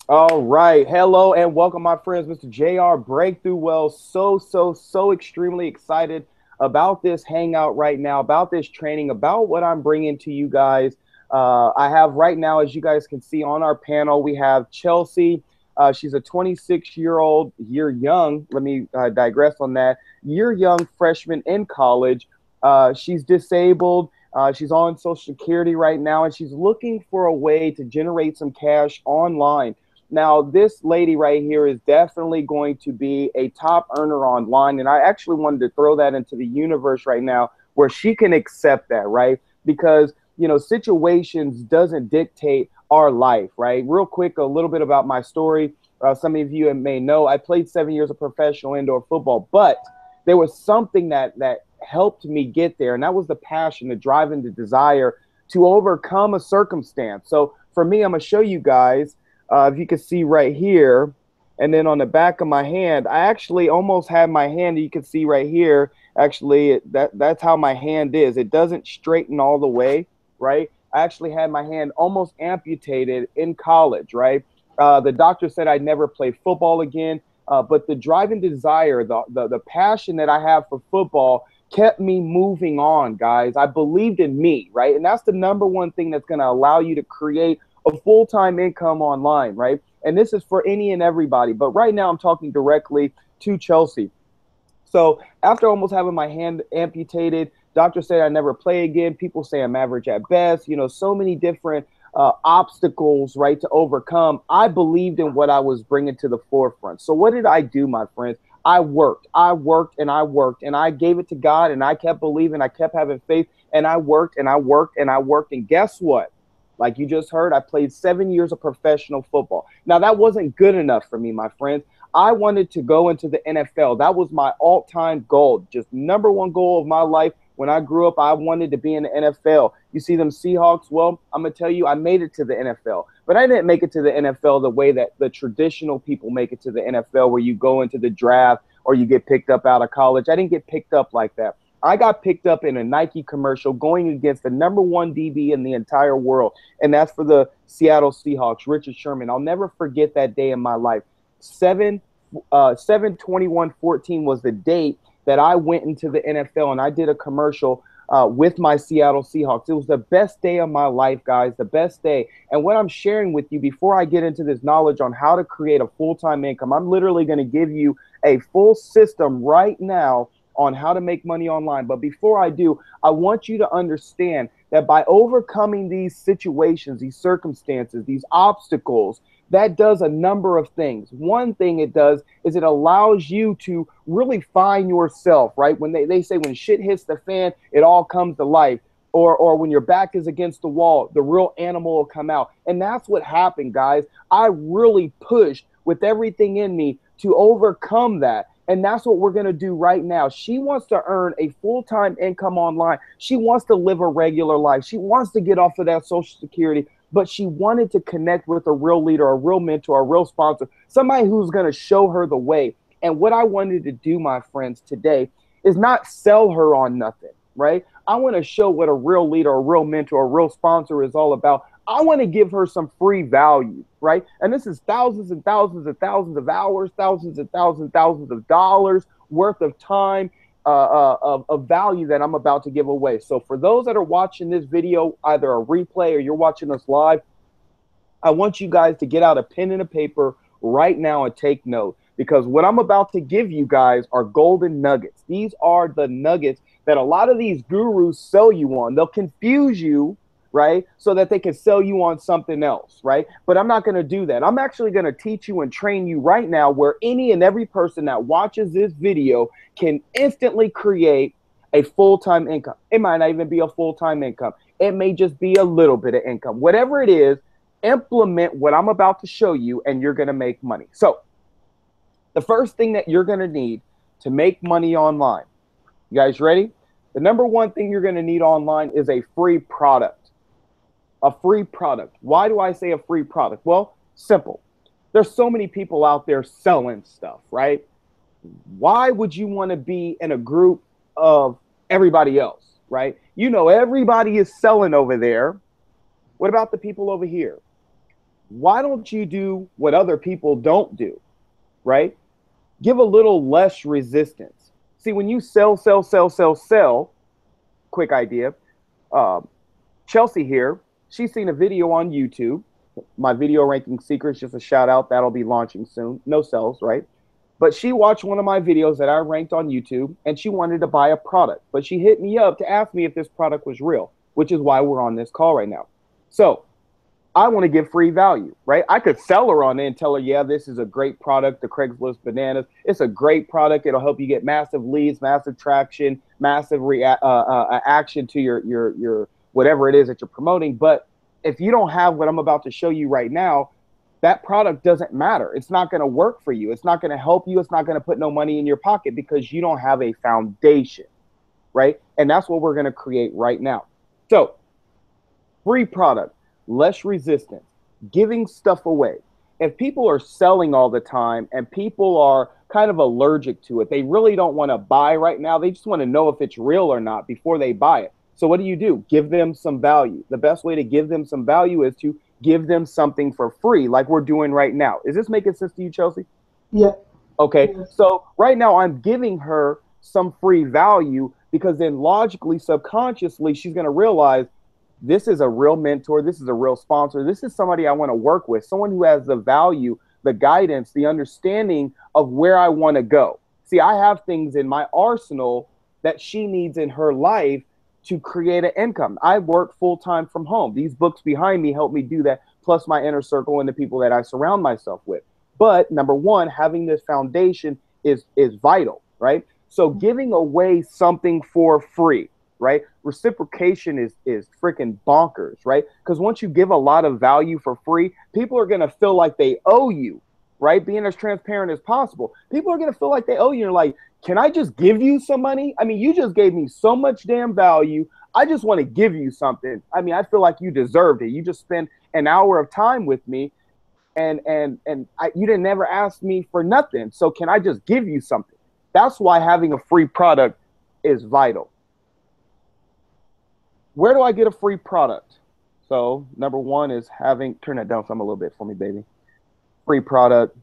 All right. Hello and welcome, my friends. Mr. JR Breakthrough Wells. So extremely excited about this hangout right now, about this training, about what I'm bringing to you guys. I have right now, as you guys can see on our panel, we have Chelsea. She's a 26-year-old, year young. Let me digress on that. Year young freshman in college. She's disabled. She's on Social Security right now, and she's looking for a way to generate some cash online. Now, this lady right here is definitely going to be a top earner online. And I actually wanted to throw that into the universe right now where she can accept that, right? Because, situations doesn't dictate our life, right? Real quick, a little bit about my story. Some of you may know I played 7 years of professional indoor football, but there was something that helped me get there, and that was the passion, the drive, and the desire to overcome a circumstance. So for me, I'm gonna show you guys if you can see right here, and then on the back of my hand, I actually almost have my hand. You can see right here. Actually, that's how my hand is. It doesn't straighten all the way, right? I actually had my hand almost amputated in college, right? The doctor said I'd never play football again, but the driving desire, the passion that I have for football kept me moving on, guys. I believed in me, right? And that's the number one thing that's going to allow you to create a full-time income online, right? And this is for any and everybody. But right now I'm talking directly to Chelsea. So after almost having my hand amputated, doctors say I never play again. People say I'm average at best. So many different obstacles, right, to overcome. I believed in what I was bringing to the forefront. So what did I do, my friends? I worked, and I gave it to God, and I kept believing. I kept having faith, and I worked, and I worked, and I worked. And guess what? Like you just heard, I played 7 years of professional football. Now, that wasn't good enough for me, my friends. I wanted to go into the NFL. That was my all-time goal, just number one goal of my life. When I grew up, I wanted to be in the NFL. You see them Seahawks? Well, I'm going to tell you, I made it to the NFL. But I didn't make it to the NFL the way that the traditional people make it to the NFL, where you go into the draft or you get picked up out of college. I didn't get picked up like that. I got picked up in a Nike commercial going against the number one DB in the entire world, and that's for the Seattle Seahawks, Richard Sherman. I'll never forget that day in my life. 7/21/14 was the date that I went into the NFL, and I did a commercial with my Seattle Seahawks. It was the best day of my life, guys, the best day. And what I'm sharing with you before I get into this knowledge on how to create a full-time income, I'm literally going to give you a full system right now on how to make money online. But before I do, I want you to understand that by overcoming these situations, these circumstances, these obstacles, that does a number of things. One thing it does is it allows you to really find yourself, right? When they say when shit hits the fan, it all comes to life. Or when your back is against the wall, the real animal will come out. And that's what happened, guys. I really pushed with everything in me to overcome that. And that's what we're going to do right now. She wants to earn a full-time income online. She wants to live a regular life. She wants to get off of that Social Security, but she wanted to connect with a real leader, a real mentor, a real sponsor, somebody who's going to show her the way. And what I wanted to do, my friends, today is not sell her on nothing, right? I want to show what a real leader, a real mentor, a real sponsor is all about. I want to give her some free value, right? And this is thousands and thousands and thousands of hours, thousands of dollars worth of time, of value that I'm about to give away. So for those that are watching this video, either a replay or you're watching us live, I want you guys to get out a pen and a paper right now and take note, because what I'm about to give you guys are golden nuggets. These are the nuggets that a lot of these gurus sell you on. They'll confuse you, right, so that they can sell you on something else, right? But I'm not going to do that. I'm actually going to teach you and train you right now where any and every person that watches this video can instantly create a full-time income. It might not even be a full-time income. It may just be a little bit of income. Whatever it is, implement what I'm about to show you and you're going to make money. So the first thing that you're going to need to make money online, you guys ready? The number one thing you're going to need online is a free product. A free product. Why do I say a free product? Well, simple. There's so many people out there selling stuff, right? Why would you want to be in a group of everybody else, right? Everybody is selling over there. What about the people over here? Why don't you do what other people don't do, right? Give a little less resistance. See, when you sell, quick idea. Uh, Chelsea here, she's seen a video on YouTube. My video ranking secrets, just a shout out, that'll be launching soon. No sales, right? But she watched one of my videos that I ranked on YouTube and she wanted to buy a product. But she hit me up to ask me if this product was real, which is why we're on this call right now. So I want to give free value, right? I could sell her on it and tell her, yeah, this is a great product, the Craigslist Bananas. It's a great product. It'll help you get massive leads, massive traction, massive action to your whatever it is that you're promoting. But if you don't have what I'm about to show you right now, that product doesn't matter. It's not going to work for you. It's not going to help you. It's not going to put no money in your pocket because you don't have a foundation, right? And that's what we're going to create right now. So, free product, less resistance, giving stuff away. If people are selling all the time and people are kind of allergic to it, they really don't want to buy right now. They just want to know if it's real or not before they buy it. So what do? Give them some value. The best way to give them some value is to give them something for free, like we're doing right now. Is this making sense to you, Chelsea? Yeah. Okay. Yes. So right now I'm giving her some free value because then logically, subconsciously, she's going to realize this is a real mentor. This is a real sponsor. This is somebody I want to work with, someone who has the value, the guidance, the understanding of where I want to go. See, I have things in my arsenal that she needs in her life to create an income. I work full time from home. These books behind me help me do that, plus my inner circle and the people that I surround myself with. But number one, having this foundation is vital, right? So giving away something for free, right? Reciprocation is freaking bonkers, right? Because once you give a lot of value for free, people are gonna feel like they owe you, right? Being as transparent as possible. People are gonna feel like they owe you. You're like, can I just give you some money? I mean, you just gave me so much damn value. I just want to give you something. I mean, I feel like you deserved it. You just spent an hour of time with me, and you didn't never ask me for nothing. So can I just give you something? That's why having a free product is vital. Where do I get a free product? So number one is having, turn that down some a little bit for me, baby. Free product.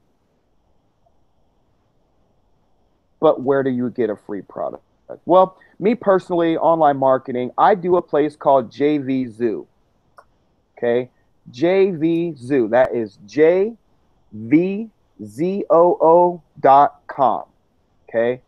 But where do you get a free product? Well, me personally, online marketing, I do a place called JV Zoo. Okay. JV Zoo. That is JVZOO.com. Okay.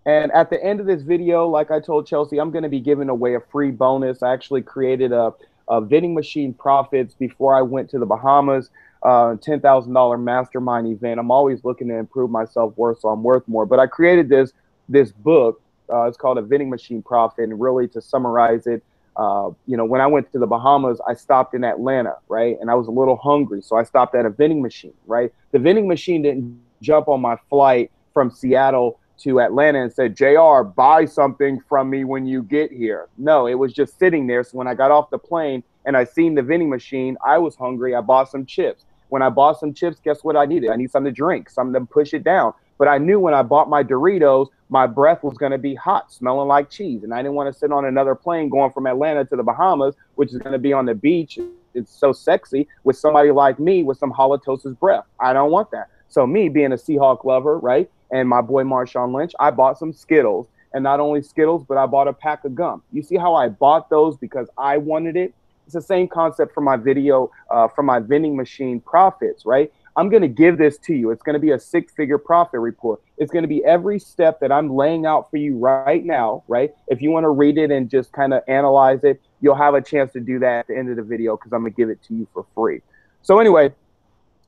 And at the end of this video, like I told Chelsea, I'm going to be giving away a free bonus. I actually created a vending machine profits before I went to the Bahamas, $10,000 mastermind event. I'm always looking to improve my self-worth, so I'm worth more. But I created this book. It's called A Vending Machine Profit, and really to summarize it, when I went to the Bahamas, I stopped in Atlanta, right? And I was a little hungry, so I stopped at a vending machine, right? The vending machine didn't jump on my flight from Seattle to Atlanta and said, JR, buy something from me when you get here. No, it was just sitting there. So when I got off the plane and I seen the vending machine, I was hungry. I bought some chips. When I bought some chips, guess what I needed? I need something to drink, something to push it down. But I knew when I bought my Doritos, my breath was going to be hot, smelling like cheese. And I didn't want to sit on another plane going from Atlanta to the Bahamas, which is going to be on the beach. It's so sexy with somebody like me with some halitosis breath. I don't want that. So me being a Seahawk lover, right? And my boy Marshawn Lynch, I bought some Skittles. And not only Skittles, but I bought a pack of gum. You see how I bought those because I wanted it? It's the same concept for my video, for my vending machine profits, right? I'm going to give this to you. It's going to be a six-figure profit report. It's going to be every step that I'm laying out for you right now, right? If you want to read it and just kind of analyze it, you'll have a chance to do that at the end of the video because I'm going to give it to you for free. So anyway,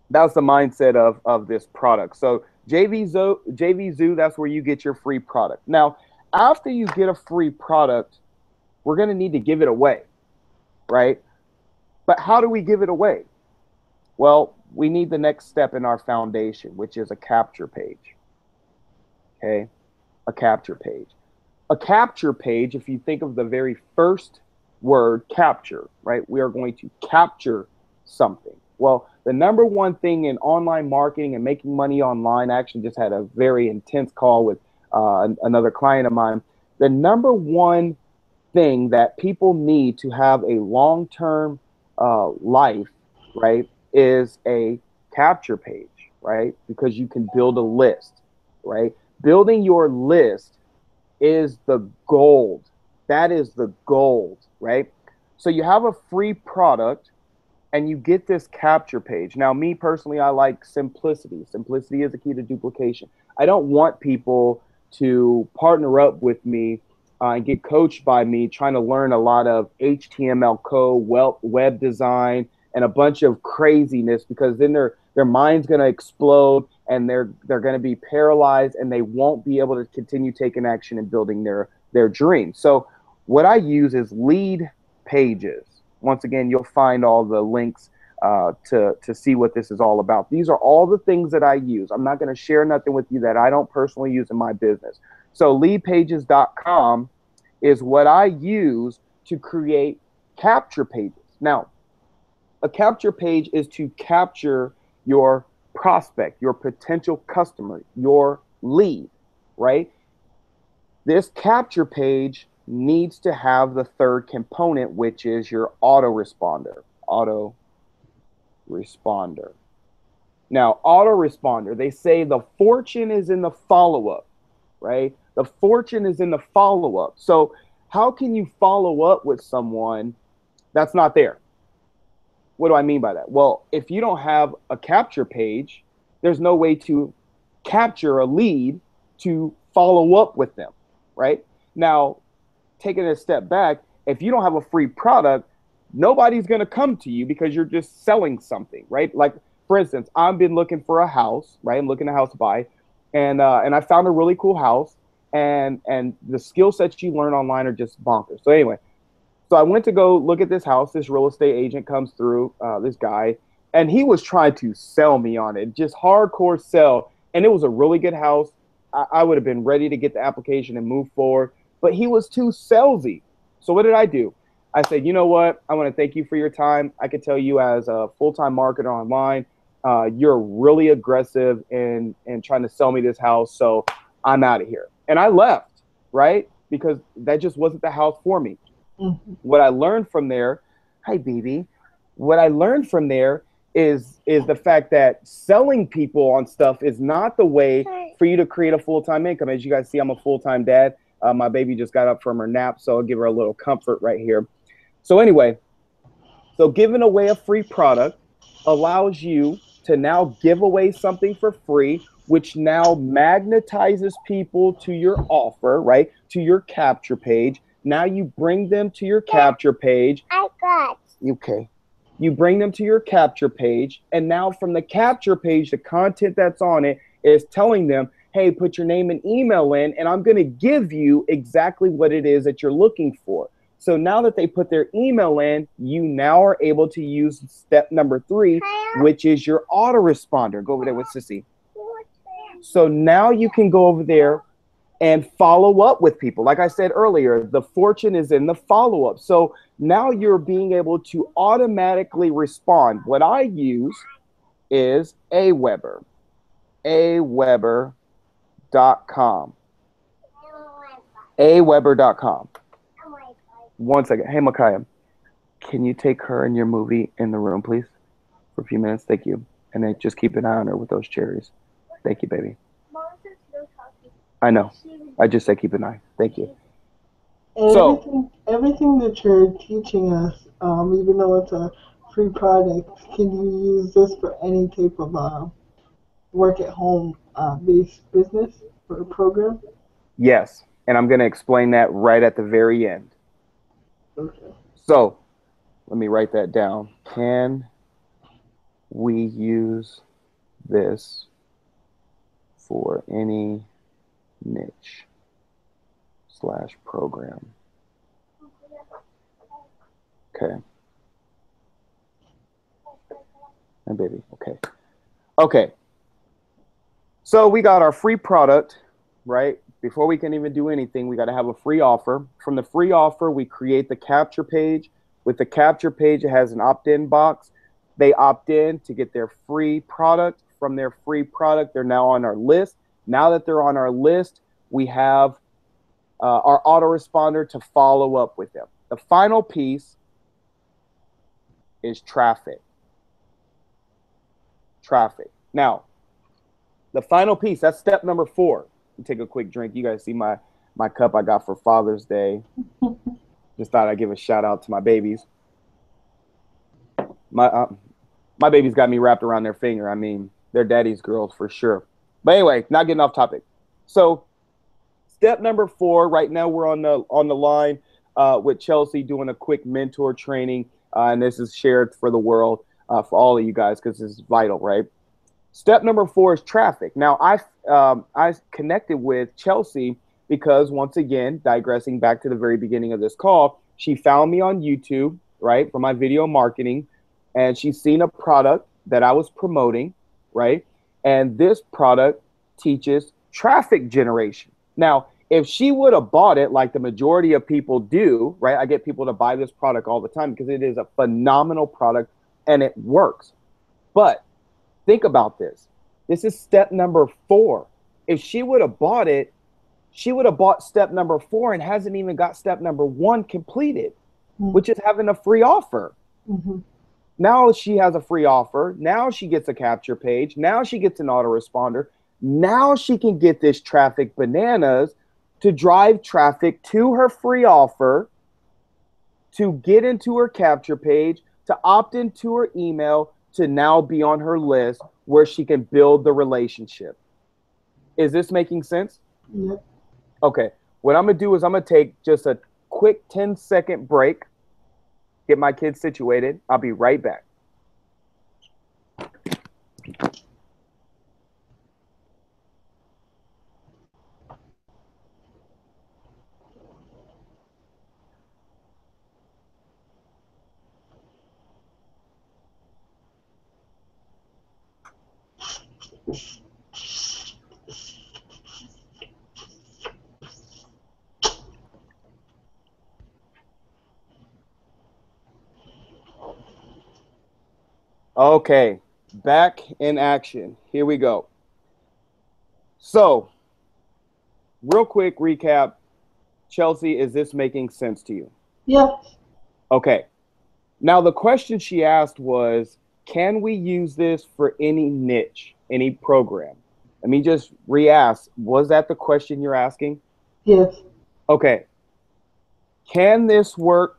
that's the mindset of this product. So JV Zoo, that's where you get your free product. Now, after you get a free product, we're going to need to give it away, right? But how do we give it away? Well, we need the next step in our foundation, which is a capture page. Okay, a capture page. A capture page, if you think of the very first word, capture, right? We are going to capture something. Well, the number one thing in online marketing and making money online, I actually just had a very intense call with another client of mine. The number one thing that people need to have a long-term life, right, is a capture page, right? Because you can build a list, right? Building your list is the gold. That is the gold, right? So you have a free product and you get this capture page. Now, me personally, I like simplicity. Simplicity is the key to duplication. I don't want people to partner up with me and get coached by me trying to learn a lot of HTML code, web design, and a bunch of craziness, because then their mind's going to explode and they're going to be paralyzed and they won't be able to continue taking action and building their dream. So what I use is lead pages. Once again, you'll find all the links to see what this is all about. These are all the things that I use. I'm not going to share nothing with you that I don't personally use in my business. So leadpages.com is what I use to create capture pages. Now, a capture page is to capture your prospect, your potential customer, your lead, right? This capture page needs to have the third component, which is your autoresponder. Autoresponder. Now, autoresponder, they say the fortune is in the follow-up, right? The fortune is in the follow-up. So how can you follow up with someone that's not there? What do I mean by that? Well, if you don't have a capture page, there's no way to capture a lead to follow up with them, right? Now, taking a step back, if you don't have a free product, nobody's going to come to you because you're just selling something, right? Like, for instance, I've been looking for a house, right? I'm looking at a house to buy, and I found a really cool house, and the skill sets you learn online are just bonkers. So anyway, so I went to go look at this house. This real estate agent comes through, this guy, and he was trying to sell me on it, just hardcore sell. And it was a really good house. I would have been ready to get the application and move forward, but he was too salesy. So what did I do? I said, you know what? I want to thank you for your time. I could tell you as a full-time marketer online, you're really aggressive in trying to sell me this house. So I'm out of here. And I left, right? Because that just wasn't the house for me. Mm-hmm. What I learned from there, hi, BB. What I learned from there is the fact that selling people on stuff is not the way for you to create a full-time income. As you guys see, I'm a full-time dad. My baby just got up from her nap, so I'll give her a little comfort right here. So anyway, so giving away a free product allows you to now give away something for free, which now magnetizes people to your offer, right? To your capture page. Now you bring them to your capture page. Okay. You bring them to your capture page, and now from the capture page, the content that's on it is telling them, hey, put your name and email in, and I'm going to give you exactly what it is that you're looking for. So now that they put their email in, you now are able to use step number 3, which is your autoresponder. Go over there with Sissy. So now you can go over there and follow up with people. Like I said earlier, the fortune is in the follow-up. So now you're being able to automatically respond. What I use is Aweber. Aweber.com. Aweber.com. One second. Hey, Micaiah, can you take her and your movie in the room, please, for a few minutes? Thank you. And then just keep an eye on her with those cherries. Thank you, baby. I know. I just said keep an eye. Thank you. Everything that you're teaching us, even though it's a free product, can you use this for any type of work at home based business or program? Yes, and I'm going to explain that right at the very end. Okay. So let me write that down. Can we use this for any niche / program? Okay. And baby, okay. Okay. So we got our free product, right? Before we can even do anything, we got to have a free offer. From the free offer, we create the capture page. With the capture page, it has an opt-in box. They opt in to get their free product. From their free product, they're now on our list. Now that they're on our list, we have our autoresponder to follow up with them. The final piece is traffic. traffic. Now, the final piece, that's step number 4. Take a quick drink. You guys see my cup I got for Father's Day. Just thought I'd give a shout out to my babies. My babies got me wrapped around their finger. I mean, they're daddy's girls for sure. But anyway, not getting off topic. So step number 4, right now we're on the line with Chelsea doing a quick mentor training. And this is shared for the world, for all of you guys, because this is vital, right? Step number 4 is traffic. Now, I connected with Chelsea because, once again, digressing back to the very beginning of this call, she found me on YouTube, right, for my video marketing, and she's seen a product that I was promoting, right? And this product teaches traffic generation. Now, if she would have bought it like the majority of people do, right? I get people to buy this product all the time because it is a phenomenal product and it works. But think about this. This is step number 4. If she would have bought it, she would have bought step number 4 and hasn't even got step number 1 completed, which is having a free offer. Mm-hmm. Now she has a free offer. Now she gets a capture page. Now she gets an autoresponder. Now she can get this traffic bananas to drive traffic to her free offer, to get into her capture page, to opt into her email, to now be on her list where she can build the relationship. Is this making sense? Yeah. Okay. What I'm going to do is I'm going to take just a quick 10-second break, get my kids situated. I'll be right back. Okay, back in action. Here we go. So, real quick recap. Chelsea, is this making sense to you? Yes. Okay. Now, the question she asked was, can we use this for any niche, any program? Let me just re-ask. Was that the question you're asking? Yes. Okay. Can this work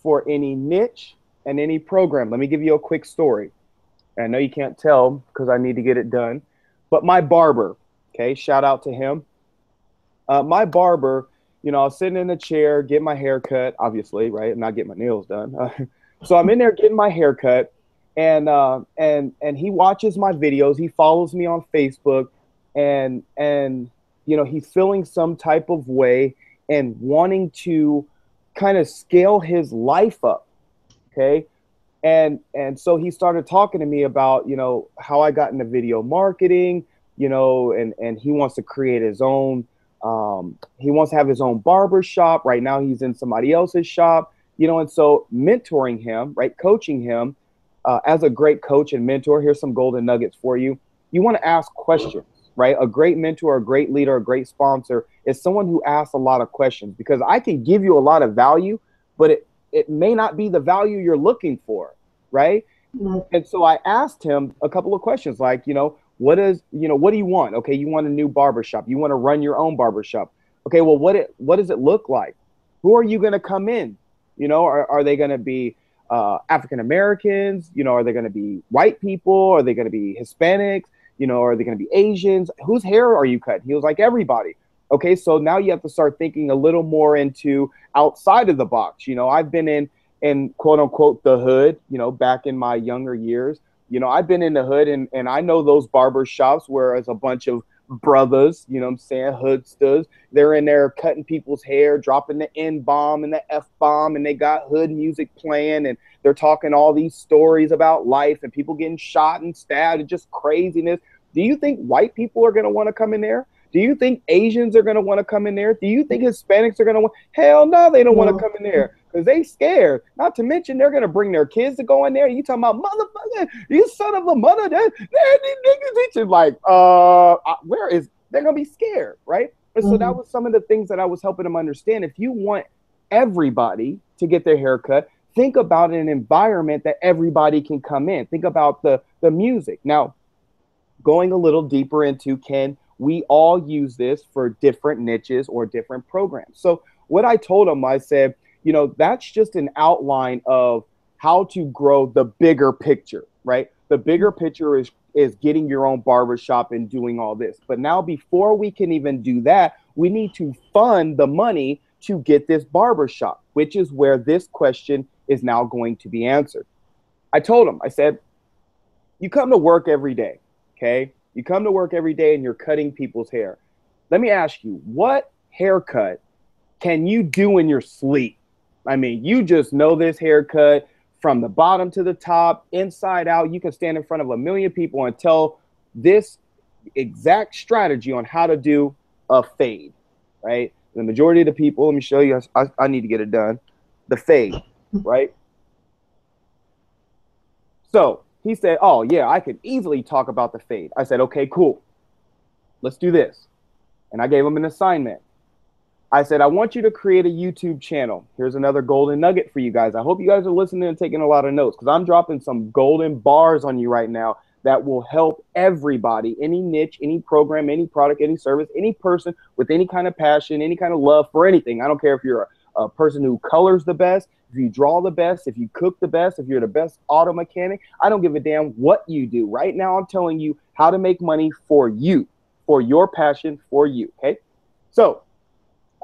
for any niche and any program? Let me give you a quick story. I know you can't tell because I need to get it done. But my barber, okay, shout out to him. My barber, you know, I was sitting in the chair, getting my hair cut, obviously, right? I'm not getting my nails done. So I'm in there getting my hair cut, and he watches my videos. He follows me on Facebook, and you know, he's feeling some type of way and wanting to kind of scale his life up, okay? And so he started talking to me about, you know, how I got into video marketing, you know, and he wants to create his own, he wants to have his own barber shop. Right now he's in somebody else's shop, you know, and so mentoring him, right, coaching him as a great coach and mentor, here's some golden nuggets for you. You want to ask questions, right? A great mentor, a great leader, a great sponsor is someone who asks a lot of questions, because I can give you a lot of value, but it may not be the value you're looking for, right? Mm-hmm. And so I asked him a couple of questions like, you know, what do you want? Okay, you want a new barbershop. You want to run your own barbershop. Okay, well, what does it look like? Who are you going to come in? You know, are they going to be African Americans? You know, are they going to be white people? Are they going to be Hispanics? You know, are they going to be Asians? Whose hair are you cutting? He was like, everybody. Okay, so now you have to start thinking a little more into outside of the box. You know, I've been in quote unquote the hood, you know, back in my younger years. You know, I've been in the hood, and I know those barber shops where it's a bunch of brothers, you know what I'm saying, hoodsters. They're in there cutting people's hair, dropping the N-bomb and the F-bomb, and they got hood music playing, and they're talking all these stories about life and people getting shot and stabbed and just craziness. Do you think white people are going to want to come in there? Do you think Asians are going to want to come in there? Do you think Hispanics are going to want? Hell no, they don't want to come in there because they scared. Not to mention they're going to bring their kids to go in there. You talking about motherfucker, you son of a mother, these niggas teaching like, where is, they're going to be scared, right? And so that was some of the things that I was helping them understand. If you want everybody to get their hair cut, think about an environment that everybody can come in. Think about the music. Now, going a little deeper into, can we all use this for different niches or different programs? So what I told him, I said, that's just an outline of how to grow the bigger picture, right? The bigger picture is getting your own barbershop and doing all this. But now before we can even do that, we need to fund the money to get this barbershop, which is where this question is now going to be answered. I told him, I said, you come to work every day, okay? You come to work every day and you're cutting people's hair. Let me ask you, what haircut can you do in your sleep? I mean, you just know this haircut from the bottom to the top, inside out. You can stand in front of a million people and tell this exact strategy on how to do a fade, right? The majority of the people, let me show you, I need to get it done. The fade, right? So he said, oh, yeah, I could easily talk about the fade. I said, okay, cool. Let's do this. And I gave him an assignment. I said, I want you to create a YouTube channel. Here's another golden nugget for you guys. I hope you guys are listening and taking a lot of notes, because I'm dropping some golden bars on you right now that will help everybody, any niche, any program, any product, any service, any person with any kind of passion, any kind of love for anything. I don't care if you're a person who colors the best, if you draw the best, if you cook the best, if you're the best auto mechanic. I don't give a damn what you do. Right now, I'm telling you how to make money for you, for your passion, for you, okay? So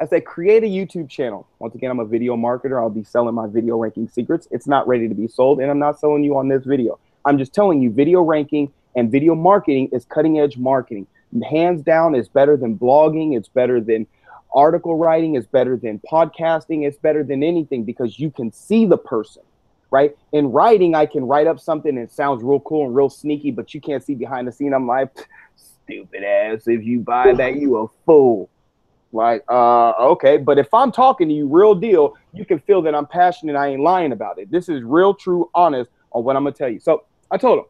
I said, create a YouTube channel. Once again, I'm a video marketer. I'll be selling my video ranking secrets. It's not ready to be sold, and I'm not selling you on this video. I'm just telling you, video ranking and video marketing is cutting edge marketing. Hands down, it's better than blogging. It's better than article writing. It's better than podcasting. It's better than anything, because you can see the person, right? In writing, I can write up something and it sounds real cool and real sneaky, but you can't see behind the scene. I'm like, stupid ass. If you buy that, you a fool. Like, okay, but if I'm talking to you real deal, you can feel that I'm passionate. I ain't lying about it. This is real, true, honest on what I'm gonna tell you. So I told him,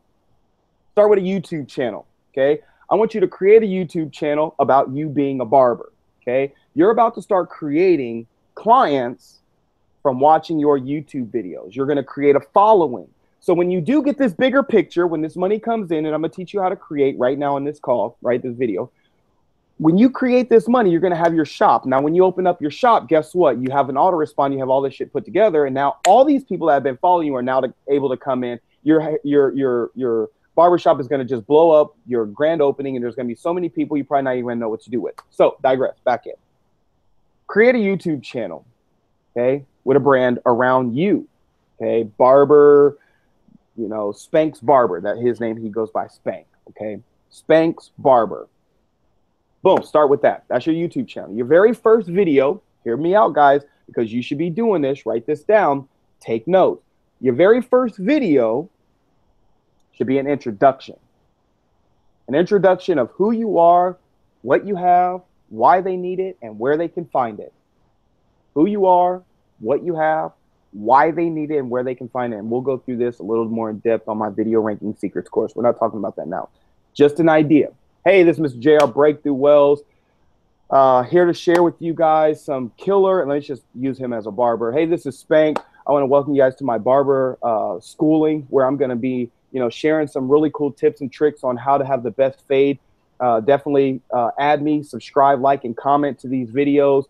start with a YouTube channel, okay? I want you to create a YouTube channel about you being a barber, okay? You're about to start creating clients from watching your YouTube videos. You're gonna create a following. So when you do get this bigger picture, when this money comes in, and I'm gonna teach you how to create right now in this call, right, this video, when you create this money, you're going to have your shop. Now, when you open up your shop, guess what? You have an autorespond. You have all this shit put together. And now all these people that have been following you are now able to come in. Your barbershop is going to just blow up, your grand opening, and there's going to be so many people you probably not even know what to do with. So digress, back in. Create a YouTube channel, okay, with a brand around you, okay? Barber, Spanx Barber. That his name, he goes by Spank, okay? Spanx Barber. Boom, start with that. That's your YouTube channel. Your very first video, hear me out, guys, because you should be doing this. Write this down. Take notes. Your very first video should be an introduction. An introduction of who you are, what you have, why they need it, and where they can find it. Who you are, what you have, why they need it, and where they can find it. And we'll go through this a little more in depth on my video ranking secrets course. We're not talking about that now. Just an idea. Hey, this is Mr. JR Breakthrough Wells, here to share with you guys some killer, and let's just use him as a barber. Hey, this is Spank. I want to welcome you guys to my barber schooling, where I'm going to be, sharing some really cool tips and tricks on how to have the best fade. Definitely add me, subscribe, like, and comment to these videos.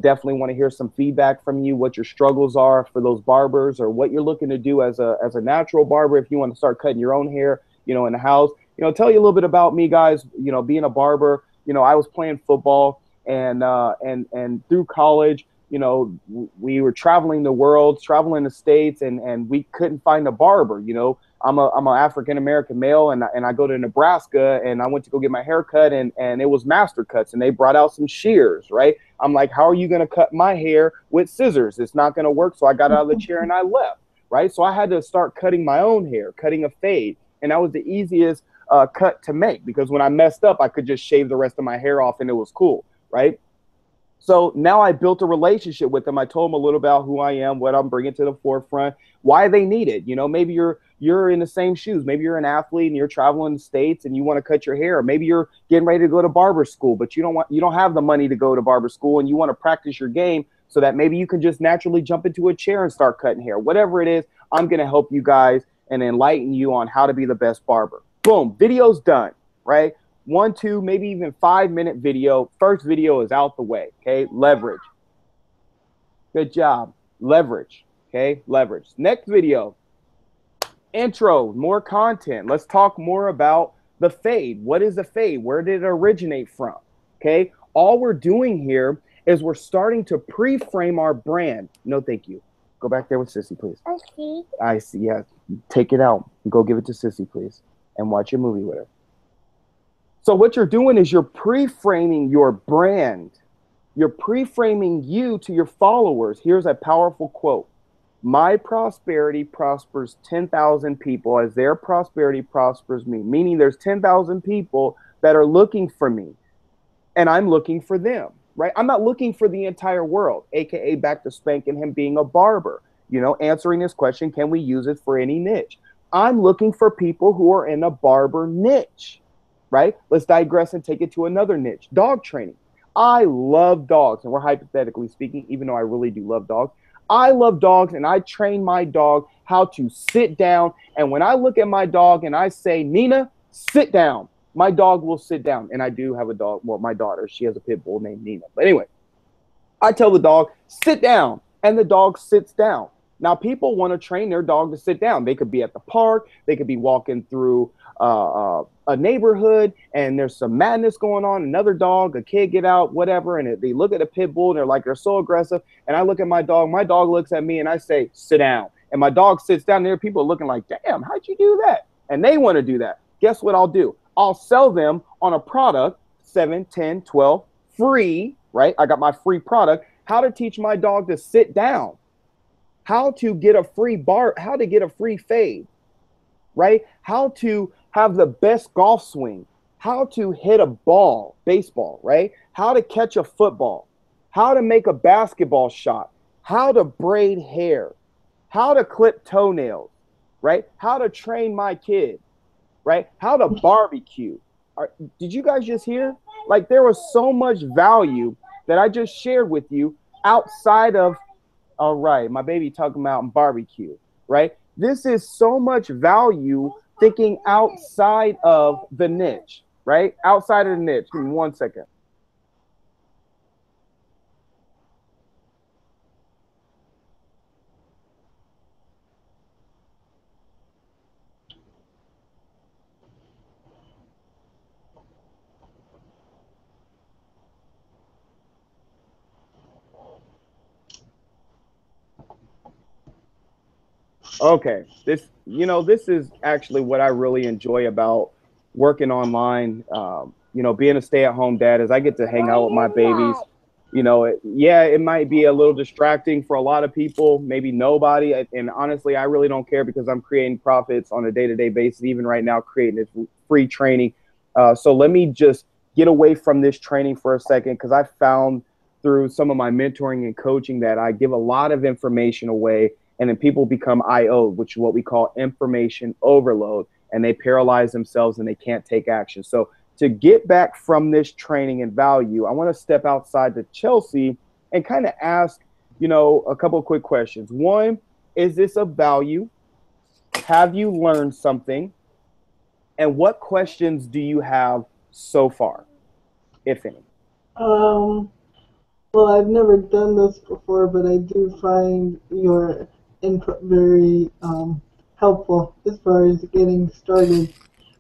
Definitely want to hear some feedback from you, what your struggles are for those barbers, or what you're looking to do as a natural barber if you want to start cutting your own hair, in the house. Tell you a little bit about me, guys. Being a barber, I was playing football, and through college, we were traveling the world, traveling the states, and we couldn't find a barber. I'm an African American male, and I go to Nebraska, and I went to go get my hair cut, and it was master cuts, and they brought out some shears, right? I'm like, how are you gonna cut my hair with scissors? It's not gonna work. So I got out of the chair and I left, right? So I had to start cutting my own hair, cutting a fade, and that was the easiest cut to make, because when I messed up, I could just shave the rest of my hair off and it was cool, right? So now I built a relationship with them. I told them a little about who I am, what I'm bringing to the forefront, why they need it. Maybe you're in the same shoes. Maybe you're an athlete and you're traveling the states and you want to cut your hair. Or maybe you're getting ready to go to barber school, but you don't have the money to go to barber school, and you want to practice your game so that maybe you can just naturally jump into a chair and start cutting hair. Whatever it is, I'm going to help you guys and enlighten you on how to be the best barber. Boom, video's done. right? 1, 2, maybe even 5-minute video. First video is out the way, okay? Leverage. Good job. Leverage, okay? Leverage. Next video, intro, more content. Let's talk more about the fade. What is a fade? Where did it originate from? Okay? All we're doing here is we're starting to pre-frame our brand. No, thank you. Go back there with Sissy, please. I see. I see, yeah. Take it out. Go give it to Sissy, please. And watch a movie with her. So what you're doing is you're pre-framing your brand. You're pre-framing you to your followers. Here's a powerful quote. My prosperity prospers 10,000 people as their prosperity prospers me. Meaning there's 10,000 people that are looking for me and I'm looking for them, right? I'm not looking for the entire world, AKA back to Spank and him being a barber, you know, answering this question, can we use it for any niche? I'm looking for people who are in a barber niche, right? Let's digress and take it to another niche, dog training. I love dogs, and we're hypothetically speaking, even though I really do love dogs. I love dogs, and I train my dog how to sit down. And when I look at my dog and I say, Nina, sit down, my dog will sit down. And I do have a dog. Well, my daughter, she has a pit bull named Nina. But anyway, I tell the dog, sit down, and the dog sits down. Now, people want to train their dog to sit down. They could be at the park. They could be walking through a neighborhood, and there's some madness going on. Another dog, a kid get out, whatever, and they look at a pit bull, and they're like, they're so aggressive. And I look at my dog looks at me, and I say, sit down. And my dog sits down there. People are looking like, damn, how'd you do that? And they want to do that. Guess what I'll do? I'll sell them on a product, 7, 10, 12, free, right? I got my free product, how to teach my dog to sit down, how to get a free bar, how to get a free fade, right? How to have the best golf swing, how to hit a ball, baseball, right? How to catch a football, how to make a basketball shot, how to braid hair, how to clip toenails, right? How to train my kid, right? How to barbecue. Did you guys just hear? Like, there was so much value that I just shared with you outside of, all right, my baby talking about barbecue, right? This is so much value thinking outside of the niche, right? Outside of the niche. Give me 1 second. Okay, this is actually what I really enjoy about working online. Being a stay-at-home dad is I get to hang out with my babies. It might be a little distracting for a lot of people, maybe nobody. And honestly, I really don't care because I'm creating profits on a day-to-day basis, even right now, creating this free training. So let me just get away from this training for a second, because I found through some of my mentoring and coaching that I give a lot of information away, and then people become IO, which is what we call information overload, and they paralyze themselves and they can't take action. So to get back from this training and value, I want to step outside to Chelsea and kind of ask, a couple of quick questions. One, is this of value? Have you learned something? And what questions do you have so far, if any? Well, I've never done this before, but I do find your input very helpful as far as getting started,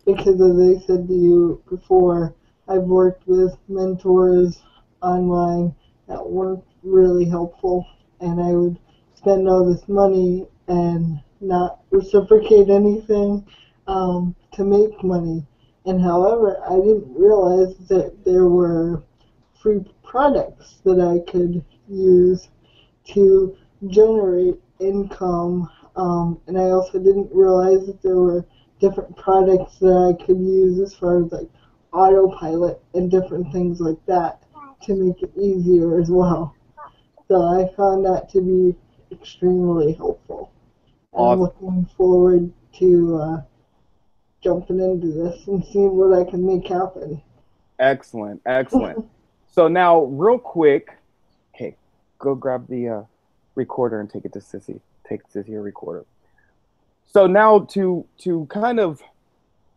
because as I said to you before, I've worked with mentors online that weren't really helpful, and I would spend all this money and not reciprocate anything to make money. And however, I didn't realize that there were free products that I could use to generate income, and I also didn't realize that there were different products that I could use as far as like autopilot and different things like that to make it easier as well. So I found that to be extremely helpful. I'm looking forward to jumping into this and seeing what I can make happen. Excellent. So now, real quick, hey, go grab the recorder and take it to Sissy. Take Sissy a recorder. So now to kind of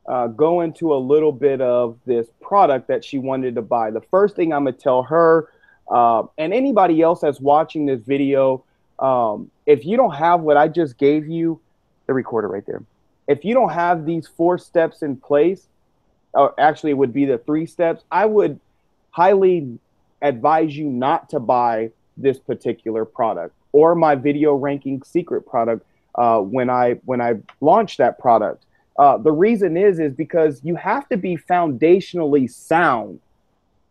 go into a little bit of this product that she wanted to buy. The first thing I'm going to tell her and anybody else that's watching this video, if you don't have what I just gave you, the recorder right there, if you don't have these 4 steps in place, or actually it would be the 3 steps, I would highly advise you not to buy this particular product or my video ranking secret product when I launched that product. The reason is because you have to be foundationally sound,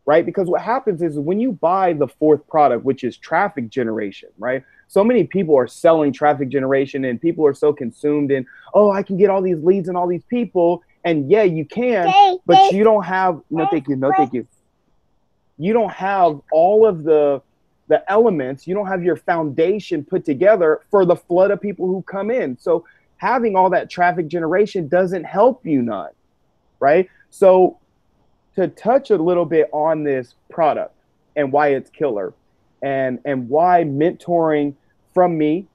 right? Because what happens is when you buy the 4th product, which is traffic generation, right? So many people are selling traffic generation and people are so consumed in, oh, I can get all these leads and all these people. And yeah, you can, but you don't have, no, thank you, no, thank you. You don't have all of the elements. You don't have your foundation put together for the flood of people who come in. So having all that traffic generation doesn't help you none, right? So to touch a little bit on this product and why it's killer and why mentoring from me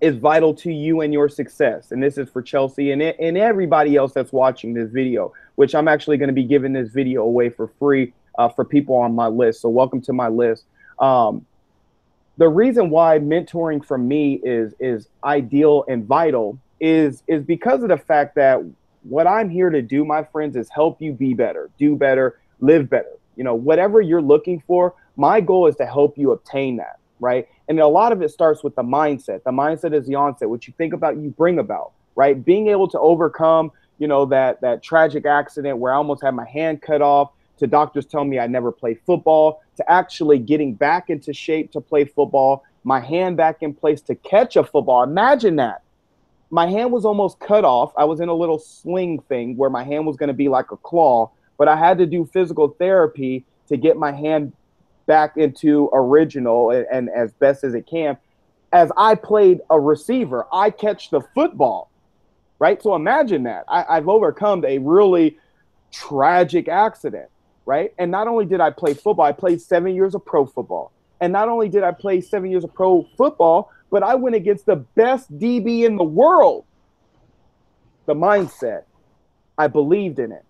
is vital to you and your success. And this is for Chelsea and everybody else that's watching this video, which I'm actually going to be giving this video away for free for people on my list. So welcome to my list. The reason why mentoring from me is ideal and vital is because of the fact that what I'm here to do, my friends, is help you be better, do better, live better. You know, whatever you're looking for, my goal is to help you obtain that, right? And a lot of it starts with the mindset. The mindset is the onset. What you think about, you bring about, right? Being able to overcome, you know, that tragic accident where I almost had my hand cut off, to doctors telling me I never played football, to actually getting back into shape to play football, my hand back in place to catch a football. Imagine that. My hand was almost cut off. I was in a little sling thing where my hand was going to be like a claw, but I had to do physical therapy to get my hand back into original and as best as it can. As I played a receiver, I catch the football, right? So imagine that. I've overcome a really tragic accident. Right. And not only did I play football, I played 7 years of pro football. And not only did I play 7 years of pro football, but I went against the best DB in the world. The mindset. I believed in it.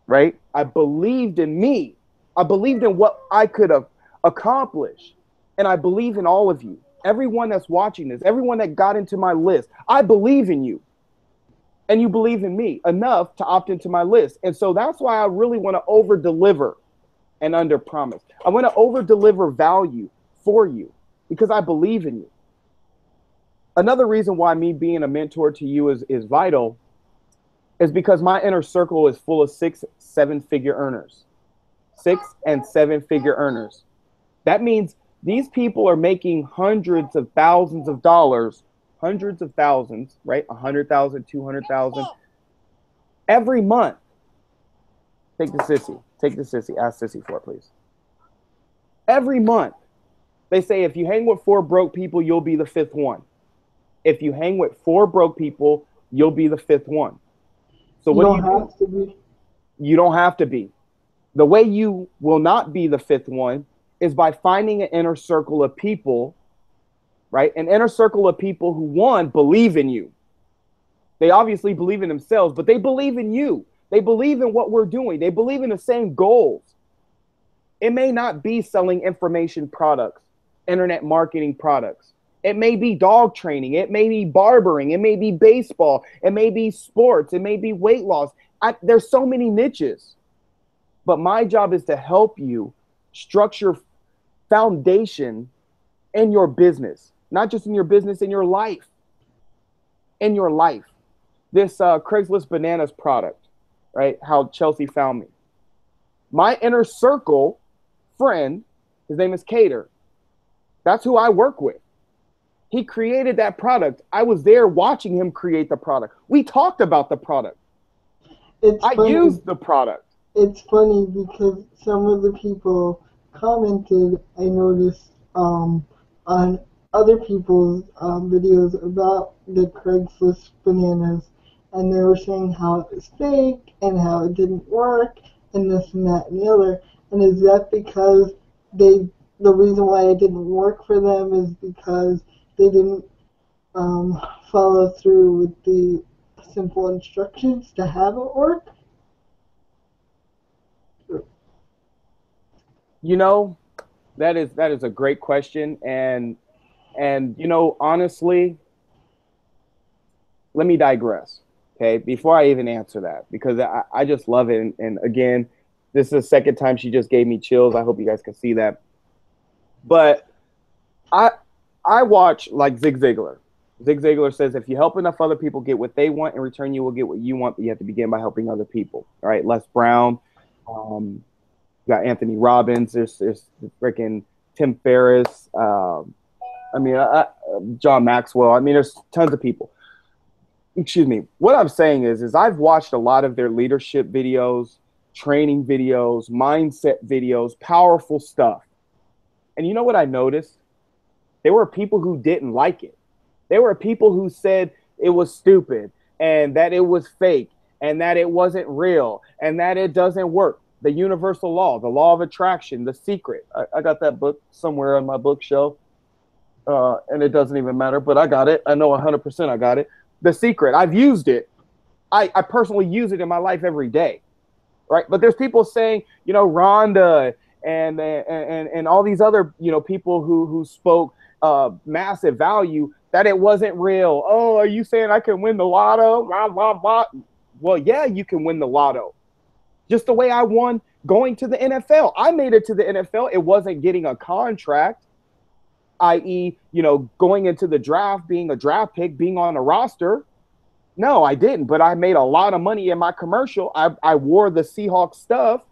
Right. I believed in me. I believed in what I could have accomplished. And I believe in all of you. Everyone that's watching this, everyone that got into my list, I believe in you. And you believe in me enough to opt into my list. And so that's why I really want to over deliver and under promise. I want to over deliver value for you because I believe in you. Another reason why me being a mentor to you is vital is because my inner circle is full of 6-7 figure earners. 6 and 7 figure earners. That means these people are making hundreds of thousands of dollars, hundreds of thousands, right? 100,000, 200,000 every month. Take the sissy. Take the sissy. Ask sissy for it, please. Every month. They say if you hang with 4 broke people, you'll be the 5th one. If you hang with 4 broke people, you'll be the 5th one. So what do you have to be? You don't have to be. The way you will not be the 5th one is by finding an inner circle of people, right? An inner circle of people who, one, believe in you. They obviously believe in themselves, but they believe in you. They believe in what we're doing. They believe in the same goals. It may not be selling information products, internet marketing products. It may be dog training. It may be barbering. It may be baseball. It may be sports. It may be weight loss. There's so many niches. But my job is to help you structure foundation in your business. Not just in your business, in your life. In your life. This Craigslist Bananas product, right? How Chelsea found me. My inner circle friend, his name is Cater. That's who I work with. He created that product. I was there watching him create the product. We talked about the product. I used the product. It's funny because some of the people commented, I noticed, on other people's videos about the Craigslist Bananas, and they were saying how it was fake and how it didn't work and this and that and the other. And is that because the reason why it didn't work for them is because they didn't follow through with the simple instructions to have it work? You know, that is a great question, and you know, honestly, let me digress. Okay, before I even answer that, because I just love it, and again, this is the second time she just gave me chills. I hope you guys can see that. But I I watch like Zig Ziglar. Zig Ziglar says if you help enough other people get what they want, in return you will get what you want, but you have to begin by helping other people. All right, Les Brown, um, you got Anthony Robbins. There's freaking Tim Ferriss. I mean, John Maxwell. I mean, there's tons of people. Excuse me. What I'm saying is I've watched a lot of their leadership videos, training videos, mindset videos, powerful stuff. And you know what I noticed? There were people who didn't like it. There were people who said it was stupid and that it was fake and that it wasn't real and that it doesn't work. The universal law, the law of attraction, the secret. I got that book somewhere on my bookshelf, and it doesn't even matter, but I got it. I know 100% I got it. The secret. I've used it. I personally use it in my life every day, right? But there's people saying, you know, Rhonda and all these other, you know, people who spoke massive value, that it wasn't real. Oh, are you saying I can win the lotto? Blah, blah, blah. Well, yeah, you can win the lotto. Just the way I won going to the NFL. I made it to the NFL. It wasn't getting a contract, i.e., you know, going into the draft, being a draft pick, being on a roster. No, I didn't. But I made a lot of money in my commercial. I wore the Seahawks stuff.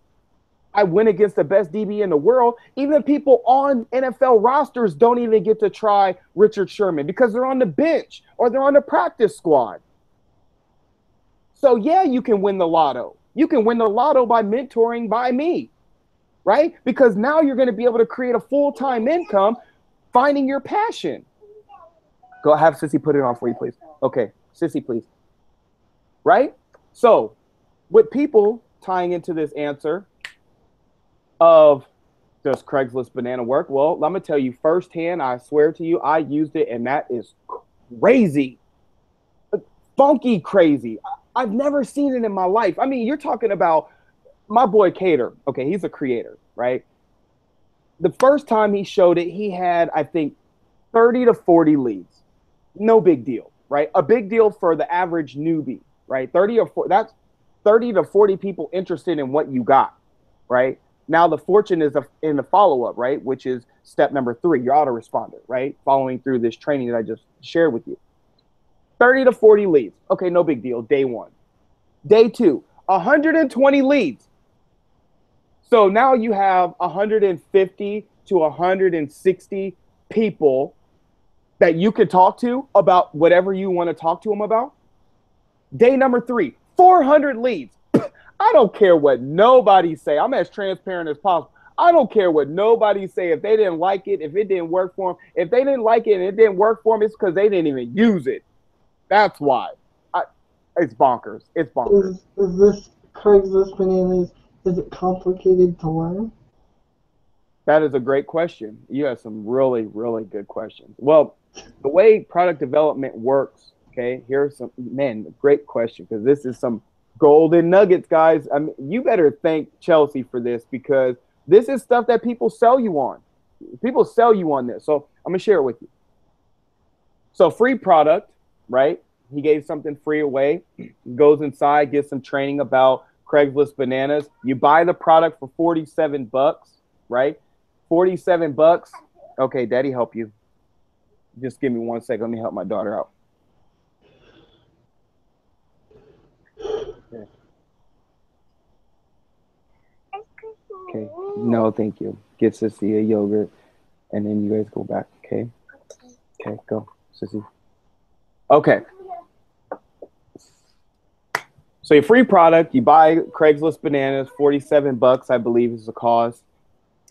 I went against the best DB in the world. Even people on NFL rosters don't even get to try Richard Sherman because they're on the bench or they're on the practice squad. So, yeah, you can win the lotto. You can win the lotto by mentoring by me, right? Because now you're going to be able to create a full-time income finding your passion. Go have Sissy put it on for you, please. Okay, Sissy, please. Right? So, with people tying into this answer of does Craigslist banana work? Well, let me tell you firsthand, I swear to you, I used it, and that is crazy. Funky crazy. I've never seen it in my life. I mean, you're talking about my boy Cater. Okay, he's a creator, right? The first time he showed it, he had, I think, 30 to 40 leads. No big deal, right? A big deal for the average newbie, right? 30 to 40 people interested in what you got, right? Now the fortune is in the follow-up, right? Which is step number 3, your autoresponder, right? Following through this training that I just shared with you. 30 to 40 leads. Okay, no big deal. Day 1. Day 2, 120 leads. So now you have 150 to 160 people that you can talk to about whatever you want to talk to them about. Day number 3, 400 leads. I don't care what nobody say. I'm as transparent as possible. I don't care what nobody say. If they didn't like it, if it didn't work for them, if they didn't like it and it didn't work for them, it's because they didn't even use it. That's why. It's bonkers. It's bonkers. Is this Craigslist bananas, is it complicated to learn? That is a great question. You have some really, really good questions. Well, the way product development works, okay, here's some, man, great question, because this is some golden nuggets, guys. I mean, you better thank Chelsea for this, because this is stuff that people sell you on. People sell you on this. So I'm going to share it with you. So free product, right? He gave something free away, goes inside, gets some training about Craigslist bananas. You buy the product for $47, right? $47. Okay, Daddy, help you. Just give me 1 second. Let me help my daughter out. Okay. No, thank you. Get Sissy a yogurt, and then you guys go back. Okay. Okay, go, Sissy. Okay. So your free product, you buy Craigslist bananas, $47, I believe is the cost.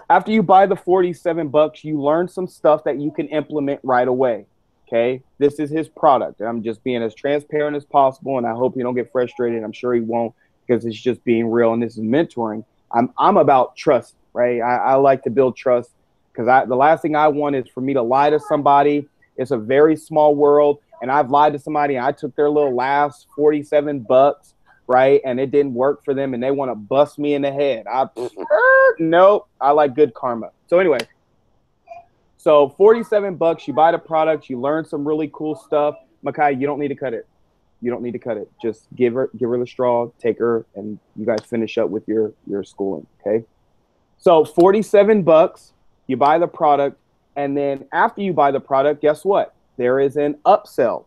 After you buy the $47, you learn some stuff that you can implement right away. Okay, this is his product. I'm just being as transparent as possible, and I hope you don't get frustrated. I'm sure he won't, because it's just being real, and this is mentoring. I'm about trust, right? I like to build trust, because the last thing I want is for me to lie to somebody. It's a very small world. and I've lied to somebody and I took their little last $47, right? And it didn't work for them and they want to bust me in the head. Nope. I like good karma. So anyway, so $47, you buy the product, you learn some really cool stuff. Makai, you don't need to cut it. You don't need to cut it. Just give her the straw, take her, and you guys finish up with your schooling. Okay. So $47, you buy the product, and then after you buy the product, guess what? There is an upsell.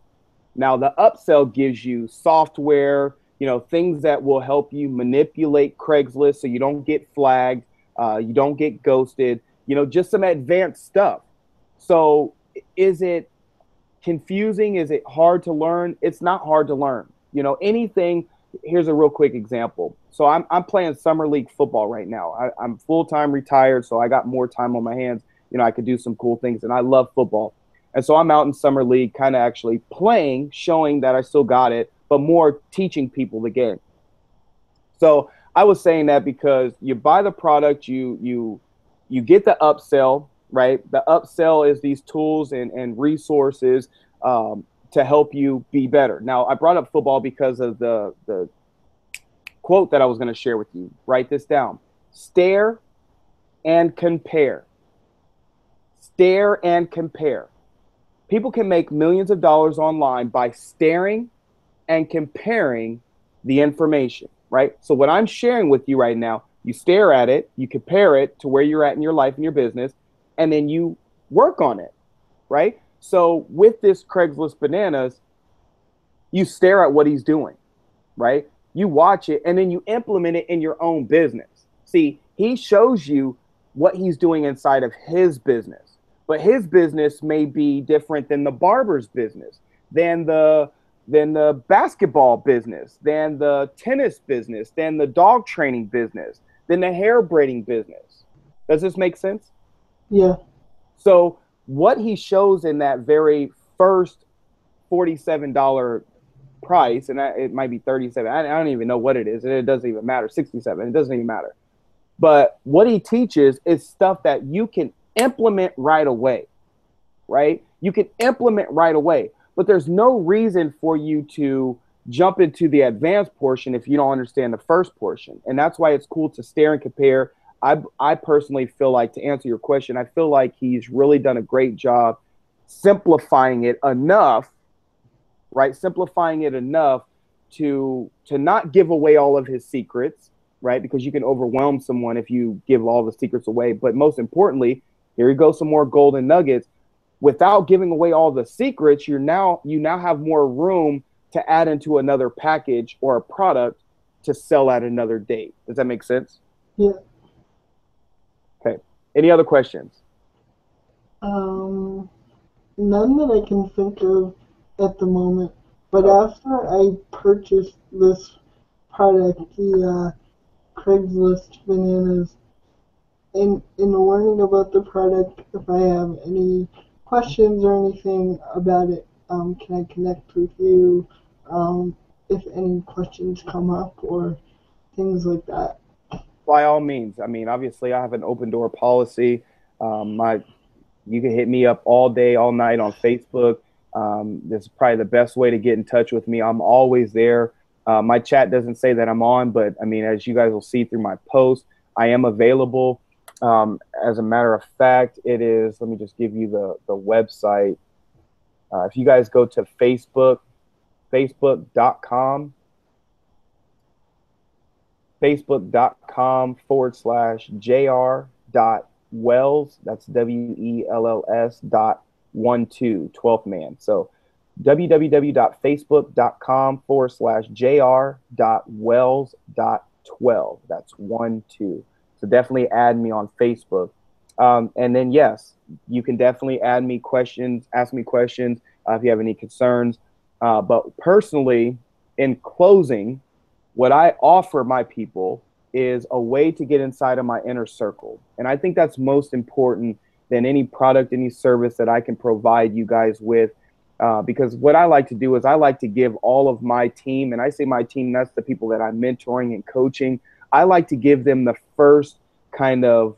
Now the upsell gives you software, things that will help you manipulate Craigslist so you don't get flagged, you don't get ghosted, just some advanced stuff. So is it confusing? Is it hard to learn? It's not hard to learn. Anything. Here's a real quick example. So I'm playing summer league football right now. I'm full-time retired, so I got more time on my hands. I could do some cool things, and I love football. And so I'm out in summer league kind of actually playing, showing that I still got it, but more teaching people the game. So I was saying that because you buy the product, you get the upsell, right? The upsell is these tools and resources to help you be better. Now, I brought up football because of the quote that I was going to share with you. Write this down. Stare and compare. Stare and compare. People can make millions of dollars online by staring and comparing the information, right? So what I'm sharing with you right now, you stare at it, you compare it to where you're at in your life and your business, and then you work on it, right? So with this Craigslist Bananas, you stare at what he's doing, right? You watch it, and then you implement it in your own business. See, he shows you what he's doing inside of his business, but his business may be different than the barber's business, than the basketball business, than the tennis business, than the dog training business, than the hair braiding business. Does this make sense? Yeah. So what he shows in that very first $47 price, and it might be 37. I don't even know what it is, and it doesn't even matter. 67. It doesn't even matter. But what he teaches is stuff that you can implement right away, right? You can implement right away, but there's no reason for you to jump into the advanced portion if you don't understand the first portion. And that's why it's cool to stare and compare. I personally feel like, to answer your question, I feel like he's really done a great job simplifying it enough, right? Simplifying it enough to not give away all of his secrets, right? Because you can overwhelm someone if you give all the secrets away. But most importantly, here you go, some more golden nuggets. Without giving away all the secrets, you now have more room to add into another package or a product to sell at another date. Does that make sense? Yeah. Okay. Any other questions? None that I can think of at the moment. But after I purchased this product, the Craigslist Bananas, in learning about the product, if I have any questions or anything about it, can I connect with you if any questions come up or things like that? By all means. I mean, obviously, I have an open door policy. You can hit me up all day, all night on Facebook. This is probably the best way to get in touch with me. I'm always there. My chat doesn't say that I'm on, but I mean, as you guys will see through my posts, I am available. As a matter of fact, it is, let me just give you the website. If you guys go to Facebook, facebook.com/, facebook.com/jr.wells, that's WELLS.12, 12th man. So www.facebook.com/jr.wells.12, that's 12. So definitely add me on Facebook. And then, yes, you can definitely add me questions, ask me questions if you have any concerns. But personally, in closing, what I offer my people is a way to get inside of my inner circle. And I think that's most important than any product, any service that I can provide you guys with. Because what I like to do is I like to give all of my team, and I say my team, that's the people that I'm mentoring and coaching. I like to give them the first kind of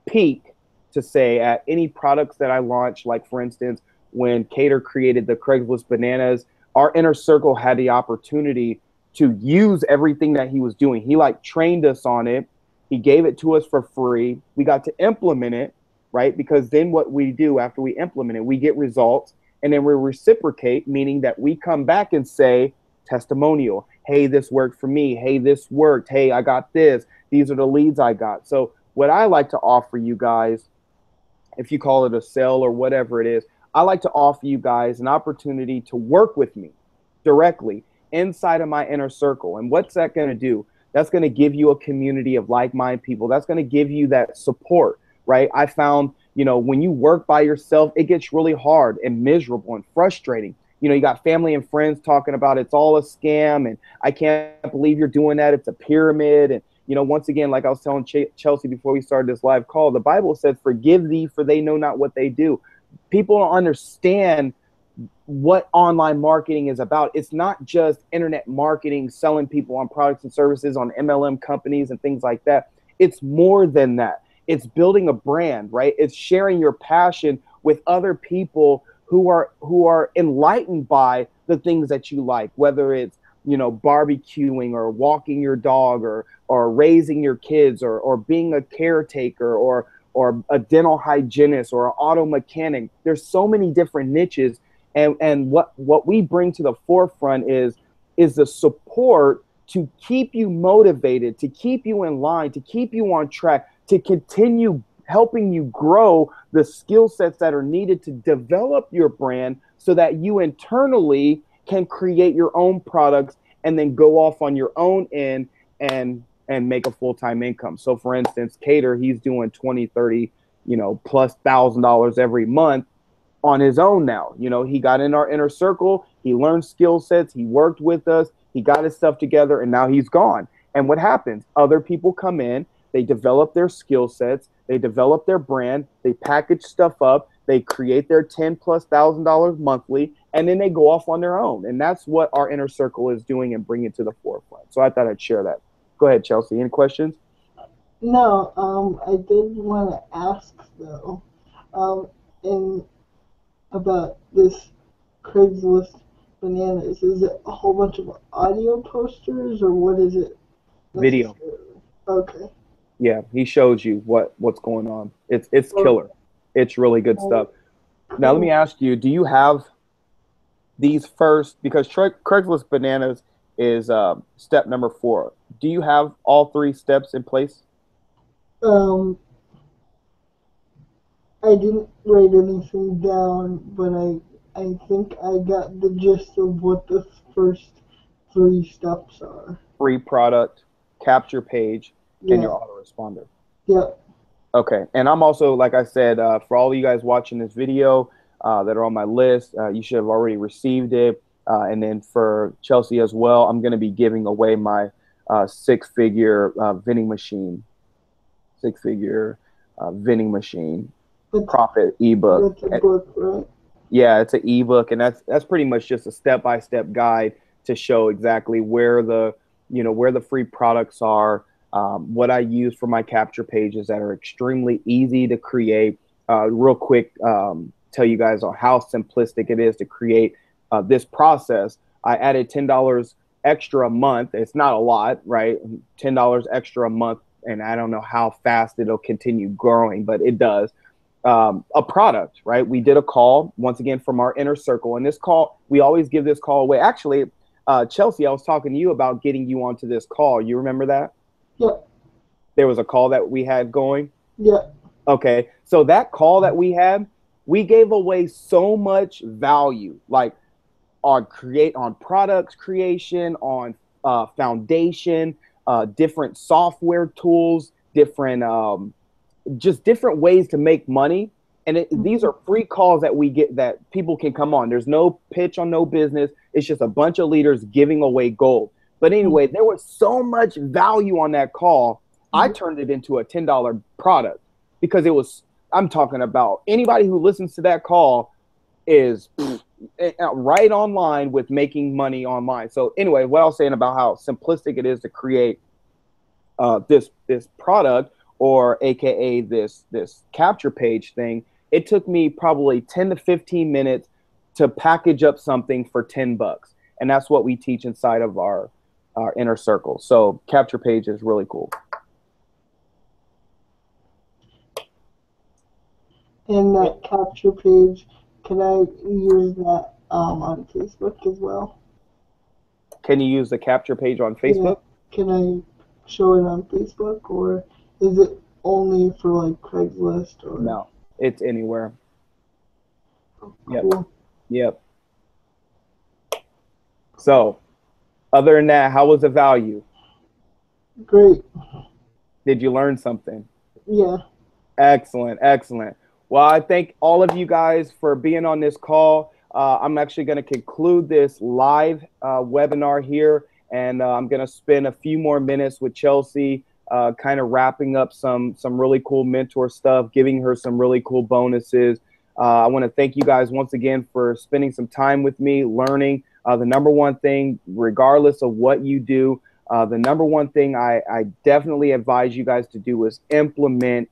peek to say at any products that I launch. Like, for instance, when Cater created the Craigslist Bananas, our inner circle had the opportunity to use everything that he was doing. He like trained us on it. He gave it to us for free. We got to implement it, right? Because then what we do after we implement it, we get results, and then we reciprocate, meaning that we come back and say, testimonial. Hey, this worked for me. Hey, this worked. Hey, I got this. These are the leads I got. So what I like to offer you guys, if you call it a sale or whatever it is, I like to offer you guys an opportunity to work with me directly inside of my inner circle. And what's that going to do? That's going to give you a community of like-minded people. That's going to give you that support, right? I found, when you work by yourself, it gets really hard and miserable and frustrating. You got family and friends talking about it's all a scam and I can't believe you're doing that. It's a pyramid. And, once again, like I was telling Chelsea before we started this live call, the Bible says, forgive thee for they know not what they do. People don't understand what online marketing is about. It's not just internet marketing, selling people on products and services on MLM companies and things like that. It's more than that. It's building a brand, right? It's sharing your passion with other people who are enlightened by the things that you like, whether it's, barbecuing or walking your dog or raising your kids or being a caretaker or a dental hygienist or an auto mechanic. There's so many different niches. And what we bring to the forefront is the support to keep you motivated, to keep you in line, to keep you on track, to continue helping you grow the skill sets that are needed to develop your brand so that you internally can create your own products and then go off on your own end and make a full-time income. So for instance, Cater, he's doing 20, 30, plus $1,000 every month on his own now. He got in our inner circle, he learned skill sets, he worked with us, he got his stuff together, and now he's gone. And what happens? Other people come in, they develop their skill sets, they develop their brand, they package stuff up, they create their $10,000+ monthly, and then they go off on their own. And that's what our inner circle is doing and bringing it to the forefront. So I thought I'd share that. Go ahead, Chelsea. Any questions? No, I did want to ask though, about this Craigslist Bananas. Is it a whole bunch of audio posters or what is it? Video. Okay. Yeah, he shows you what's going on. It's killer. It's really good stuff. Now let me ask you, do you have these first, because Craigslist Bananas is step number 4. Do you have all 3 steps in place? I didn't write anything down, but I think I got the gist of what the first 3 steps are. Free product, capture page, and your autoresponder. Yep. Okay. And I'm also, like I said, for all of you guys watching this video that are on my list, you should have already received it. And then for Chelsea as well, I'm going to be giving away my 6-figure vending machine. 6-figure vending machine profit ebook. It's a book, right? Yeah, it's an ebook, and that's pretty much just a step-by-step guide to show exactly where the free products are, what I use for my capture pages that are extremely easy to create. Real quick, tell you guys on how simplistic it is to create this process. I added $10 extra a month. It's not a lot, right? $10 extra a month, and I don't know how fast it'll continue growing, but it does. A product, right? We did a call, once again, from our inner circle. And this call, we always give this call away. Actually, Chelsea, I was talking to you about getting you onto this call. You remember that? Yeah. There was a call that we had going? Yeah. Okay. So that call that we had, we gave away so much value, like on products creation, on foundation, different software tools, different just different ways to make money. And these are free calls that we get that people can come on. There's no pitch on no business. It's just a bunch of leaders giving away gold. But anyway, there was so much value on that call. I turned it into a $10 product because I'm talking about anybody who listens to that call is right online with making money online. So anyway, what I was saying about how simplistic it is to create this product, or AKA this capture page thing, It took me probably 10 to 15 minutes to package up something for $10. And that's what we teach inside of our inner circle. So Capture Page is really cool. And that Capture Page, can I use that on Facebook as well? Can you use the Capture Page on Facebook? Yeah. Can I show it on Facebook, or is it only for like Craigslist? Or no, it's anywhere. Oh, cool. Yep. So, other than that, how was the value? Great. Did you learn something? Yeah. Excellent, excellent. Well, I thank all of you guys for being on this call. I'm actually going to conclude this live webinar here, and I'm going to spend a few more minutes with Chelsea, kind of wrapping up some really cool mentor stuff, giving her some really cool bonuses. I want to thank you guys once again for spending some time with me, learning. The number one thing, regardless of what you do, the number one thing I definitely advise you guys to do is implement,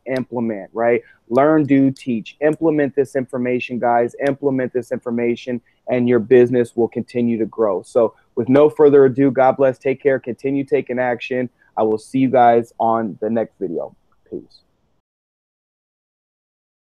right? Learn, do, teach. Implement this information, guys. Implement this information, and your business will continue to grow. So with no further ado, God bless. Take care. Continue taking action. I will see you guys on the next video. Peace.